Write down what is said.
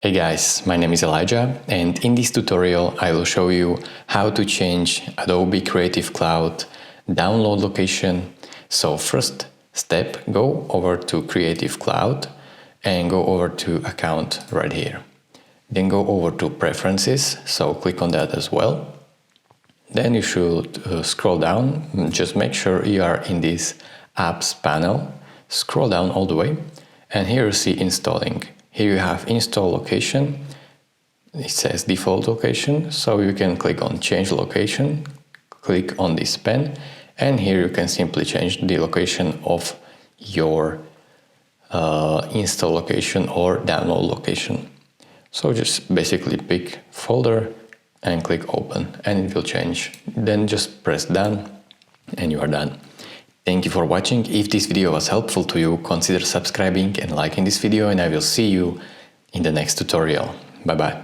Hey guys, my name is Elijah, and in this tutorial I will show you how to change Adobe Creative Cloud download location. So first step, go over to Creative Cloud and go over to Account right here. Then go over to Preferences, so click on that as well. Then you should scroll down, just make sure you are in this Apps panel. Scroll down all the way, and here you see Installing. Here you have install location. It says default location, so you can click on change location, click on this pen, and here you can simply change the location of your install location or download location. So just basically pick folder and click open and it will change. Then just press done and you are done. Thank you for watching. If this video was helpful to you, consider subscribing and liking this video, and I will see you in the next tutorial. Bye bye.